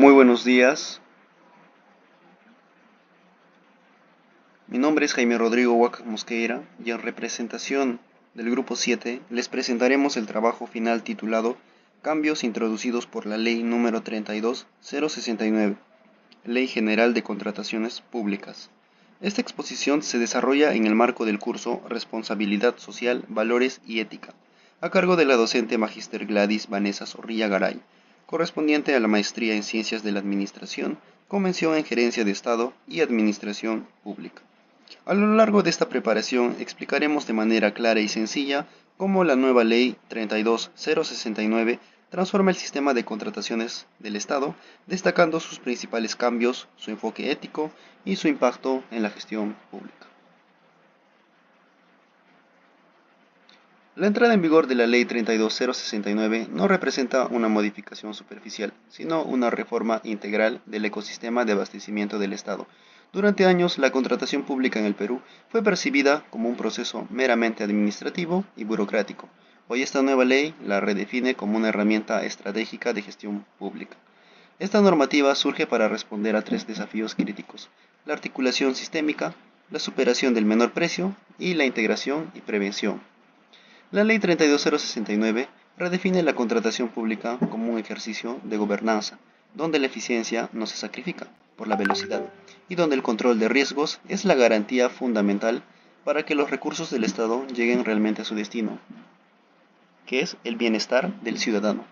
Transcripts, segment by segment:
Muy buenos días, mi nombre es Jaime Rodrigo Huac Mosqueira y en representación del Grupo 7 les presentaremos el trabajo final titulado Cambios introducidos por la Ley número 32-069, Ley General de Contrataciones Públicas. Esta exposición se desarrolla en el marco del curso Responsabilidad Social, Valores y Ética, a cargo de la docente Magíster Gladys Vanessa Zorrilla Garay, correspondiente a la Maestría en Ciencias de la Administración, Convención en Gerencia de Estado y Administración Pública. A lo largo de esta preparación explicaremos de manera clara y sencilla cómo la nueva Ley 32069 transforma el sistema de contrataciones del Estado, destacando sus principales cambios, su enfoque ético y su impacto en la gestión pública. La entrada en vigor de la Ley 32069 no representa una modificación superficial, sino una reforma integral del ecosistema de abastecimiento del Estado. Durante años, la contratación pública en el Perú fue percibida como un proceso meramente administrativo y burocrático. Hoy esta nueva ley la redefine como una herramienta estratégica de gestión pública. Esta normativa surge para responder a tres desafíos críticos: la articulación sistémica, la superación del menor precio y la integración y prevención. La Ley 32069 redefine la contratación pública como un ejercicio de gobernanza, donde la eficiencia no se sacrifica por la velocidad y donde el control de riesgos es la garantía fundamental para que los recursos del Estado lleguen realmente a su destino, que es el bienestar del ciudadano.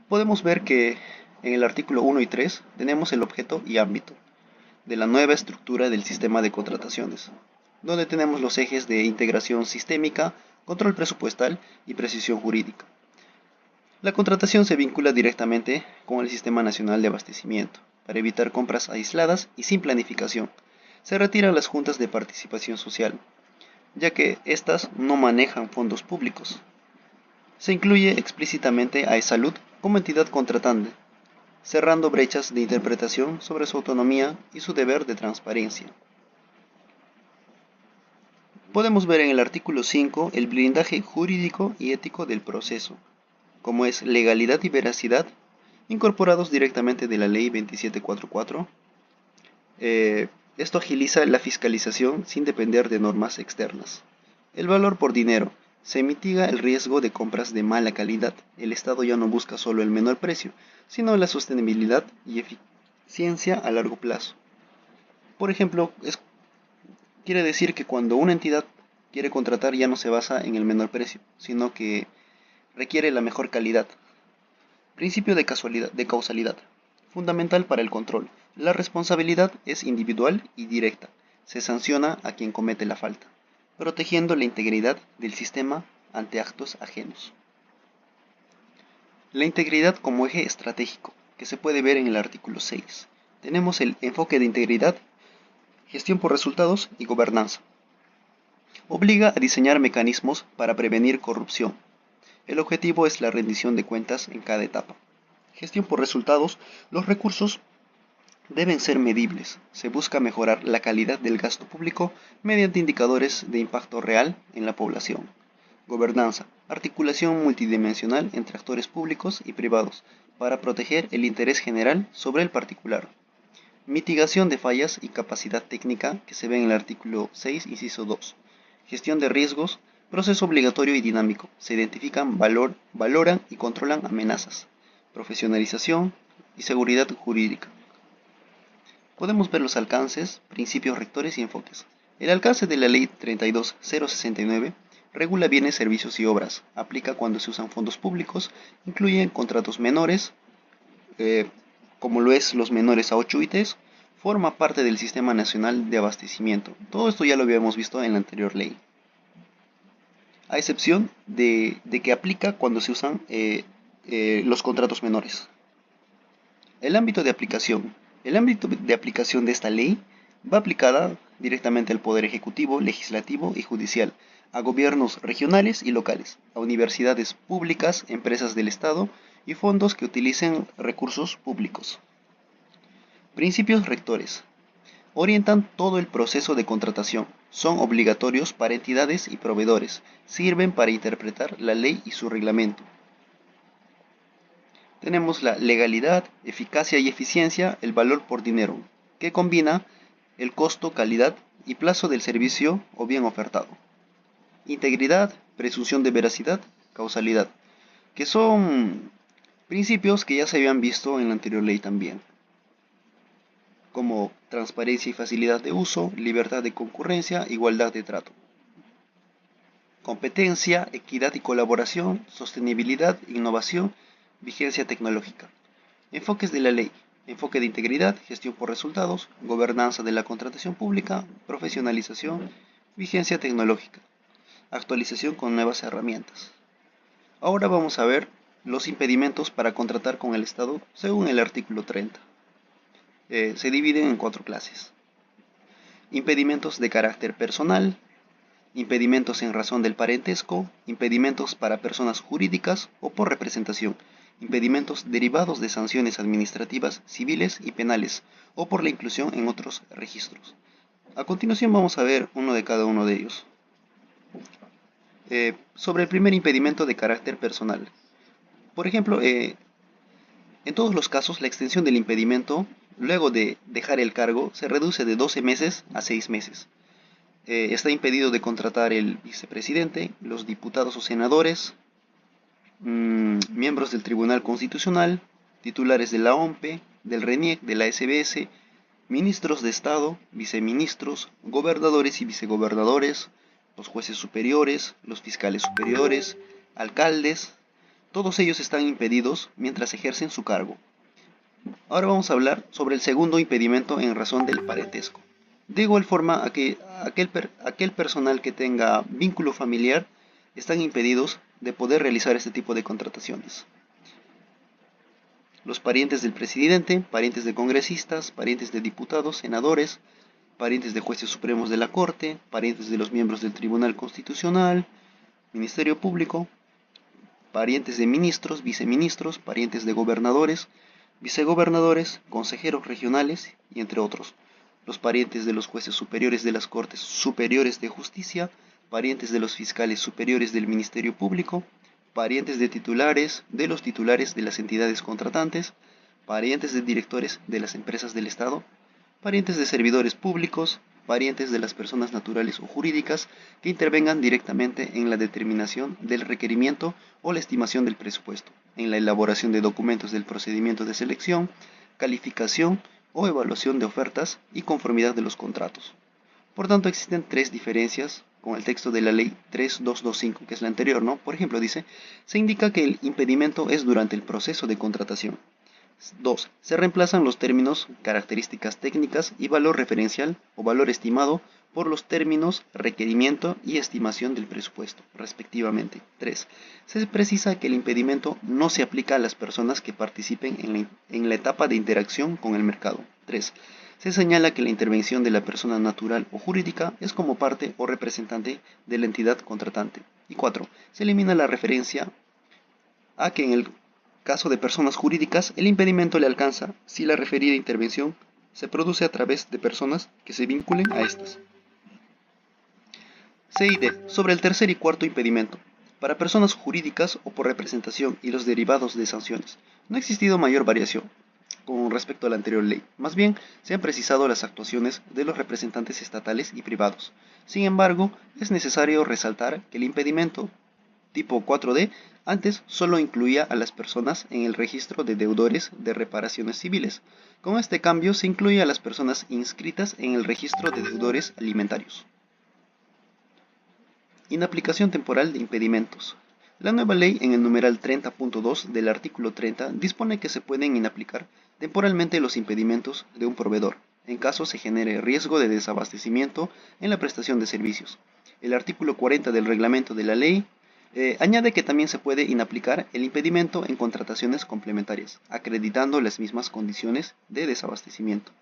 Podemos ver que en el artículo 1 y 3 tenemos el objeto y ámbito de la nueva estructura del sistema de contrataciones, donde tenemos los ejes de integración sistémica, control presupuestal y precisión jurídica. La contratación se vincula directamente con el Sistema Nacional de Abastecimiento, para evitar compras aisladas y sin planificación. Se retiran las juntas de participación social, ya que éstas no manejan fondos públicos. Se incluye explícitamente a eSalud como entidad contratante, cerrando brechas de interpretación sobre su autonomía y su deber de transparencia. Podemos ver en el artículo 5 el blindaje jurídico y ético del proceso, como es legalidad y veracidad, incorporados directamente de la Ley 2744. Esto agiliza la fiscalización sin depender de normas externas. El valor por dinero. Se mitiga el riesgo de compras de mala calidad. El Estado ya no busca solo el menor precio, sino la sostenibilidad y eficiencia a largo plazo. Por ejemplo, quiere decir que cuando una entidad quiere contratar ya no se basa en el menor precio, sino que requiere la mejor calidad. Principio de causalidad. Fundamental para el control. La responsabilidad es individual y directa. Se sanciona a quien comete la falta, protegiendo la integridad del sistema ante actos ajenos. La integridad como eje estratégico, que se puede ver en el artículo 6. Tenemos el enfoque de integridad, gestión por resultados y gobernanza. Obliga a diseñar mecanismos para prevenir corrupción. El objetivo es la rendición de cuentas en cada etapa. Gestión por resultados. Los recursos deben ser medibles. Se busca mejorar la calidad del gasto público mediante indicadores de impacto real en la población. Gobernanza. Articulación multidimensional entre actores públicos y privados para proteger el interés general sobre el particular. Mitigación de fallas y capacidad técnica que se ve en el artículo 6, inciso 2. Gestión de riesgos. Proceso obligatorio y dinámico. Se identifican, valoran y controlan amenazas. Profesionalización y seguridad jurídica. Podemos ver los alcances, principios rectores y enfoques. El alcance de la Ley 32069 regula bienes, servicios y obras. Aplica cuando se usan fondos públicos. Incluye contratos menores, como lo es los menores a 8 UITs. Forma parte del Sistema Nacional de Abastecimiento. Todo esto ya lo habíamos visto en la anterior ley, a excepción de que aplica cuando se usan los contratos menores. El ámbito de aplicación. El ámbito de aplicación de esta ley va aplicada directamente al Poder Ejecutivo, Legislativo y Judicial, a gobiernos regionales y locales, a universidades públicas, empresas del Estado y fondos que utilicen recursos públicos. Principios rectores. Orientan todo el proceso de contratación. Son obligatorios para entidades y proveedores. Sirven para interpretar la ley y su reglamento. Tenemos la legalidad, eficacia y eficiencia, el valor por dinero, que combina el costo, calidad y plazo del servicio o bien ofertado. Integridad, presunción de veracidad, causalidad, que son principios que ya se habían visto en la anterior ley también, como transparencia y facilidad de uso, libertad de concurrencia, igualdad de trato. Competencia, equidad y colaboración, sostenibilidad, innovación, vigencia tecnológica. Enfoques de la ley. Enfoque de integridad, gestión por resultados, gobernanza de la contratación pública, profesionalización, vigencia tecnológica, actualización con nuevas herramientas. Ahora vamos a ver los impedimentos para contratar con el Estado según el artículo 30. Se dividen en 4 clases. Impedimentos de carácter personal, impedimentos en razón del parentesco, impedimentos para personas jurídicas o por representación, impedimentos derivados de sanciones administrativas, civiles y penales, o por la inclusión en otros registros. A continuación vamos a ver uno de cada uno de ellos. Sobre el primer impedimento de carácter personal. Por ejemplo, en todos los casos la extensión del impedimento, luego de dejar el cargo, se reduce de 12 meses a 6 meses. Está impedido de contratar el vicepresidente, los diputados o senadores, miembros del Tribunal Constitucional, titulares de la OMPE, del RENIEC, de la SBS, ministros de Estado, viceministros, gobernadores y vicegobernadores, los jueces superiores, los fiscales superiores, alcaldes, todos ellos están impedidos mientras ejercen su cargo. Ahora vamos a hablar sobre el segundo impedimento en razón del parentesco. De igual forma, aquel personal que tenga vínculo familiar están impedidos de poder realizar este tipo de contrataciones. Los parientes del presidente, parientes de congresistas, parientes de diputados, senadores, parientes de jueces supremos de la Corte, parientes de los miembros del Tribunal Constitucional, Ministerio Público, parientes de ministros, viceministros, parientes de gobernadores, vicegobernadores, consejeros regionales y entre otros. Los parientes de los jueces superiores de las Cortes Superiores de Justicia, parientes de los fiscales superiores del Ministerio Público, parientes de los titulares de las entidades contratantes, parientes de directores de las empresas del Estado, parientes de servidores públicos, parientes de las personas naturales o jurídicas que intervengan directamente en la determinación del requerimiento o la estimación del presupuesto, en la elaboración de documentos del procedimiento de selección, calificación o evaluación de ofertas y conformidad de los contratos. Por tanto, existen 3 diferencias con el texto de la ley 3225, que es la anterior, ¿no? Por ejemplo, dice, se indica que el impedimento es durante el proceso de contratación. 2. Se reemplazan los términos características técnicas y valor referencial o valor estimado por los términos requerimiento y estimación del presupuesto, respectivamente. 3. Se precisa que el impedimento no se aplica a las personas que participen en la etapa de interacción con el mercado. 3. Se señala que la intervención de la persona natural o jurídica es como parte o representante de la entidad contratante. Y 4. Se elimina la referencia a que en el caso de personas jurídicas, el impedimento le alcanza si la referida intervención se produce a través de personas que se vinculen a estas. C y D. Sobre el tercer y cuarto impedimento. Para personas jurídicas o por representación y los derivados de sanciones, no ha existido mayor variación con respecto a la anterior ley. Más bien, se han precisado las actuaciones de los representantes estatales y privados. Sin embargo, es necesario resaltar que el impedimento tipo 4D antes solo incluía a las personas en el registro de deudores de reparaciones civiles. Con este cambio se incluye a las personas inscritas en el registro de deudores alimentarios. Inaplicación temporal de impedimentos. La nueva ley en el numeral 30.2 del artículo 30 dispone que se pueden inaplicar temporalmente los impedimentos de un proveedor, en caso se genere riesgo de desabastecimiento en la prestación de servicios. El artículo 40 del reglamento de la ley añade que también se puede inaplicar el impedimento en contrataciones complementarias, acreditando las mismas condiciones de desabastecimiento.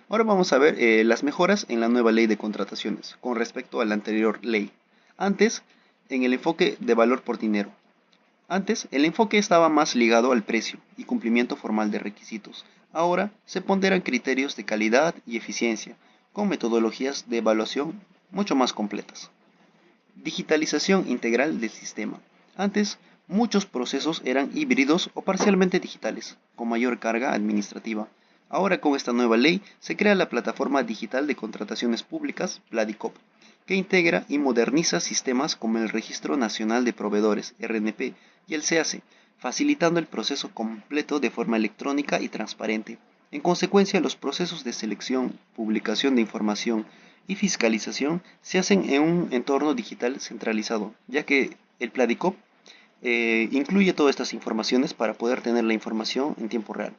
Ahora vamos a ver las mejoras en la nueva ley de contrataciones con respecto a la anterior ley. Antes, en el enfoque de valor por dinero. Antes, el enfoque estaba más ligado al precio y cumplimiento formal de requisitos. Ahora, se ponderan criterios de calidad y eficiencia, con metodologías de evaluación mucho más completas. Digitalización integral del sistema. Antes, muchos procesos eran híbridos o parcialmente digitales, con mayor carga administrativa. Ahora con esta nueva ley se crea la Plataforma Digital de Contrataciones Públicas, Pladicop, que integra y moderniza sistemas como el Registro Nacional de Proveedores, RNP, y el SEACE, facilitando el proceso completo de forma electrónica y transparente. En consecuencia, los procesos de selección, publicación de información y fiscalización se hacen en un entorno digital centralizado, ya que el Pladicop incluye todas estas informaciones para poder tener la información en tiempo real.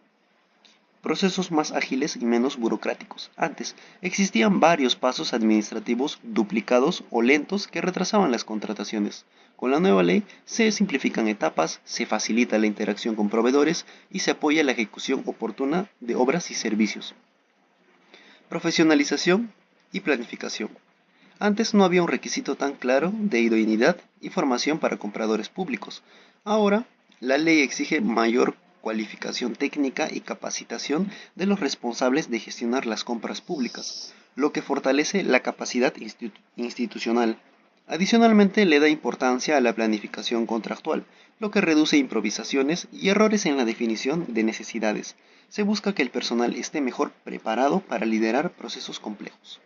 Procesos más ágiles y menos burocráticos. Antes, existían varios pasos administrativos duplicados o lentos que retrasaban las contrataciones. Con la nueva ley se simplifican etapas, se facilita la interacción con proveedores y se apoya la ejecución oportuna de obras y servicios. Profesionalización y planificación. Antes no había un requisito tan claro de idoneidad y formación para compradores públicos. Ahora, la ley exige mayor cualificación técnica y capacitación de los responsables de gestionar las compras públicas, lo que fortalece la capacidad institucional. Adicionalmente, le da importancia a la planificación contractual, lo que reduce improvisaciones y errores en la definición de necesidades. Se busca que el personal esté mejor preparado para liderar procesos complejos.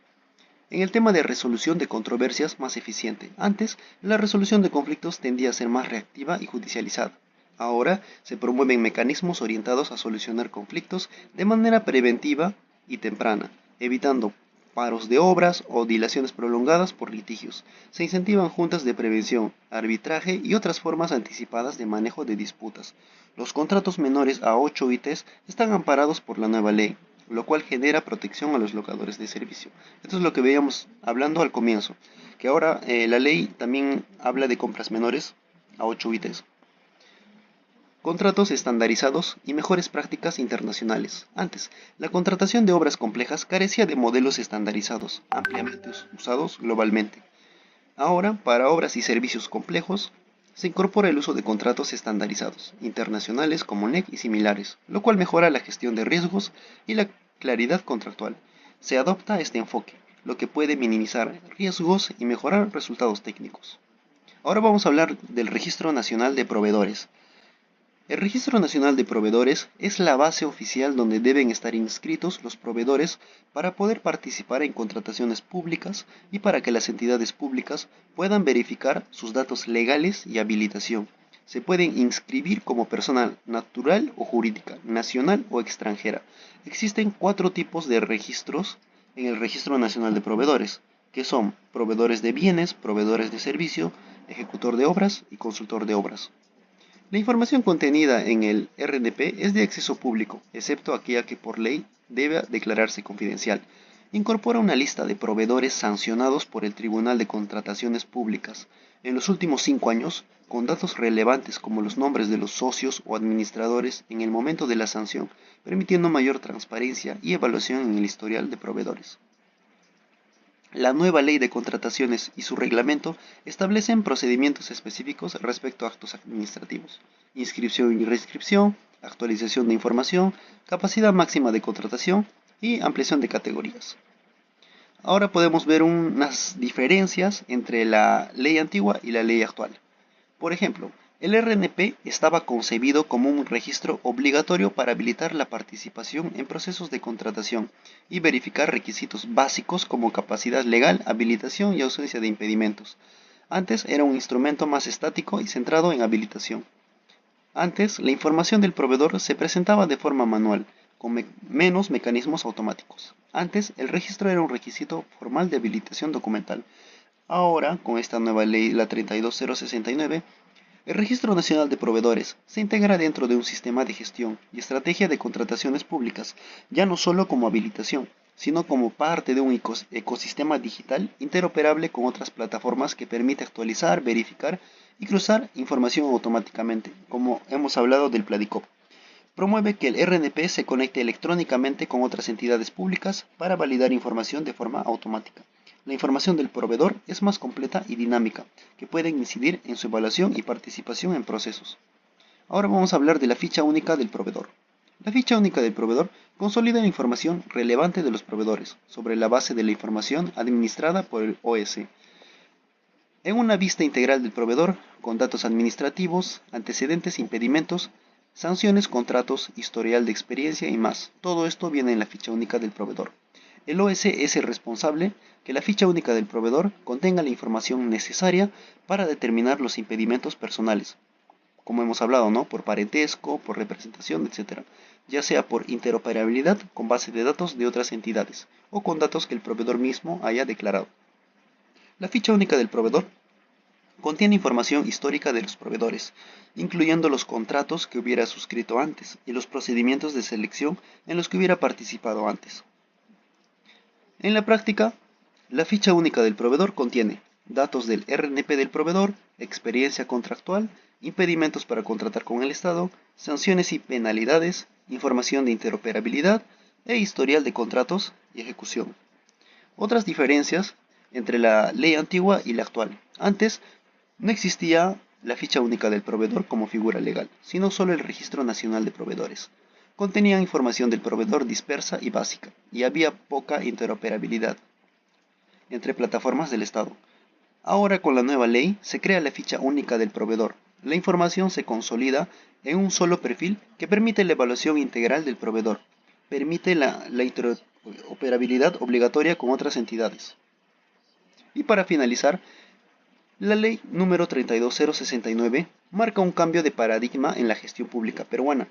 En el tema de resolución de controversias más eficiente. Antes, la resolución de conflictos tendía a ser más reactiva y judicializada. Ahora se promueven mecanismos orientados a solucionar conflictos de manera preventiva y temprana, evitando paros de obras o dilaciones prolongadas por litigios. Se incentivan juntas de prevención, arbitraje y otras formas anticipadas de manejo de disputas. Los contratos menores a 8 ITs están amparados por la nueva ley, lo cual genera protección a los locadores de servicio. Esto es lo que veíamos hablando al comienzo, que ahora la ley también habla de compras menores a 8 ITs. Contratos estandarizados y mejores prácticas internacionales. Antes, la contratación de obras complejas carecía de modelos estandarizados, ampliamente usados globalmente. Ahora, para obras y servicios complejos, se incorpora el uso de contratos estandarizados, internacionales como NEC y similares, lo cual mejora la gestión de riesgos y la claridad contractual. Se adopta este enfoque, lo que puede minimizar riesgos y mejorar resultados técnicos. Ahora vamos a hablar del Registro Nacional de Proveedores. El Registro Nacional de Proveedores es la base oficial donde deben estar inscritos los proveedores para poder participar en contrataciones públicas y para que las entidades públicas puedan verificar sus datos legales y habilitación. Se pueden inscribir como persona natural o jurídica, nacional o extranjera. Existen 4 tipos de registros en el Registro Nacional de Proveedores, que son proveedores de bienes, proveedores de servicio, ejecutor de obras y consultor de obras. La información contenida en el RNP es de acceso público, excepto aquella que por ley debe declararse confidencial. Incorpora una lista de proveedores sancionados por el Tribunal de Contrataciones Públicas en los últimos 5 años, con datos relevantes como los nombres de los socios o administradores en el momento de la sanción, permitiendo mayor transparencia y evaluación en el historial de proveedores. La nueva ley de contrataciones y su reglamento establecen procedimientos específicos respecto a actos administrativos, inscripción y reinscripción, actualización de información, capacidad máxima de contratación y ampliación de categorías. Ahora podemos ver unas diferencias entre la ley antigua y la ley actual. Por ejemplo, el RNP estaba concebido como un registro obligatorio para habilitar la participación en procesos de contratación y verificar requisitos básicos como capacidad legal, habilitación y ausencia de impedimentos. Antes era un instrumento más estático y centrado en habilitación. Antes, la información del proveedor se presentaba de forma manual, con menos mecanismos automáticos. Antes, el registro era un requisito formal de habilitación documental. Ahora, con esta nueva ley, la 32069, el Registro Nacional de Proveedores se integra dentro de un sistema de gestión y estrategia de contrataciones públicas, ya no solo como habilitación, sino como parte de un ecosistema digital interoperable con otras plataformas que permite actualizar, verificar y cruzar información automáticamente, como hemos hablado del Pladicop. Promueve que el RNP se conecte electrónicamente con otras entidades públicas para validar información de forma automática. La información del proveedor es más completa y dinámica, que puede incidir en su evaluación y participación en procesos. Ahora vamos a hablar de la ficha única del proveedor. La ficha única del proveedor consolida la información relevante de los proveedores sobre la base de la información administrada por el OS. en una vista integral del proveedor, con datos administrativos, antecedentes, impedimentos, sanciones, contratos, historial de experiencia y más. Todo esto viene en la ficha única del proveedor. El OS es el responsable que la ficha única del proveedor contenga la información necesaria para determinar los impedimentos personales, como hemos hablado, ¿no? Por parentesco, por representación, etc. Ya sea por interoperabilidad con base de datos de otras entidades o con datos que el proveedor mismo haya declarado. La ficha única del proveedor contiene información histórica de los proveedores, incluyendo los contratos que hubiera suscrito antes y los procedimientos de selección en los que hubiera participado antes. En la práctica, la ficha única del proveedor contiene datos del RNP del proveedor, experiencia contractual, impedimentos para contratar con el Estado, sanciones y penalidades, información de interoperabilidad e historial de contratos y ejecución. Otras diferencias entre la ley antigua y la actual. Antes, no existía la ficha única del proveedor como figura legal, sino solo el Registro Nacional de Proveedores. Contenía información del proveedor dispersa y básica, y había poca interoperabilidad entre plataformas del Estado. Ahora con la nueva ley se crea la ficha única del proveedor. La información se consolida en un solo perfil que permite la evaluación integral del proveedor. Permite la interoperabilidad obligatoria con otras entidades. Y para finalizar, la ley número 32069 marca un cambio de paradigma en la gestión pública peruana,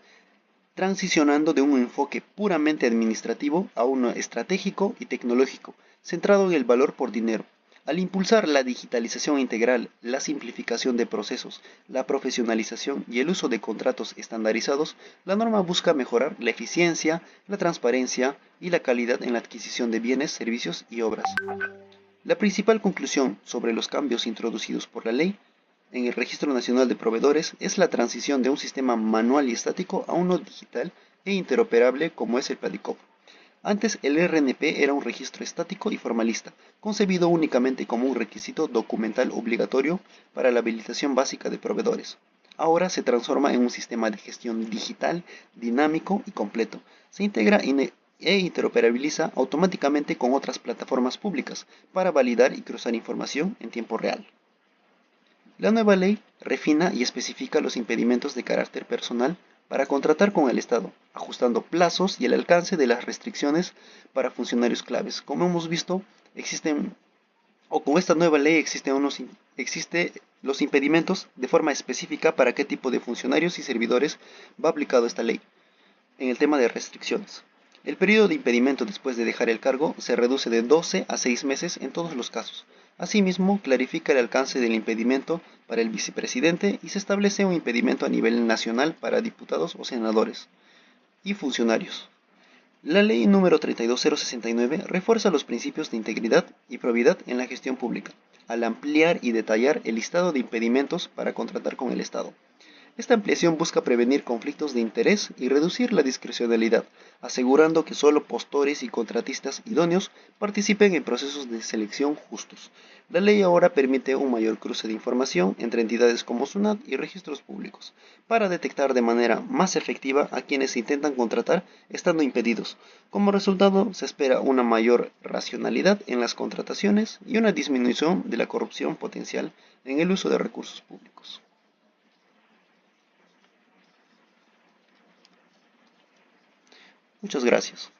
transicionando de un enfoque puramente administrativo a uno estratégico y tecnológico, centrado en el valor por dinero. Al impulsar la digitalización integral, la simplificación de procesos, la profesionalización y el uso de contratos estandarizados, la norma busca mejorar la eficiencia, la transparencia y la calidad en la adquisición de bienes, servicios y obras. La principal conclusión sobre los cambios introducidos por la ley en el Registro Nacional de Proveedores es la transición de un sistema manual y estático a uno digital e interoperable como es el PLADICOP. Antes el RNP era un registro estático y formalista, concebido únicamente como un requisito documental obligatorio para la habilitación básica de proveedores. Ahora se transforma en un sistema de gestión digital, dinámico y completo. Se integra e interoperabiliza automáticamente con otras plataformas públicas para validar y cruzar información en tiempo real. La nueva ley refina y especifica los impedimentos de carácter personal para contratar con el Estado, ajustando plazos y el alcance de las restricciones para funcionarios claves. Como hemos visto, con esta nueva ley existen los impedimentos de forma específica para qué tipo de funcionarios y servidores va aplicado esta ley. En el tema de restricciones, el periodo de impedimento después de dejar el cargo se reduce de 12 a 6 meses en todos los casos. Asimismo, clarifica el alcance del impedimento para el vicepresidente y se establece un impedimento a nivel nacional para diputados o senadores y funcionarios. La ley número 32069 refuerza los principios de integridad y probidad en la gestión pública, al ampliar y detallar el listado de impedimentos para contratar con el Estado. Esta ampliación busca prevenir conflictos de interés y reducir la discrecionalidad, asegurando que solo postores y contratistas idóneos participen en procesos de selección justos. La ley ahora permite un mayor cruce de información entre entidades como SUNAT y registros públicos, para detectar de manera más efectiva a quienes intentan contratar estando impedidos. Como resultado, se espera una mayor racionalidad en las contrataciones y una disminución de la corrupción potencial en el uso de recursos públicos. Muchas gracias.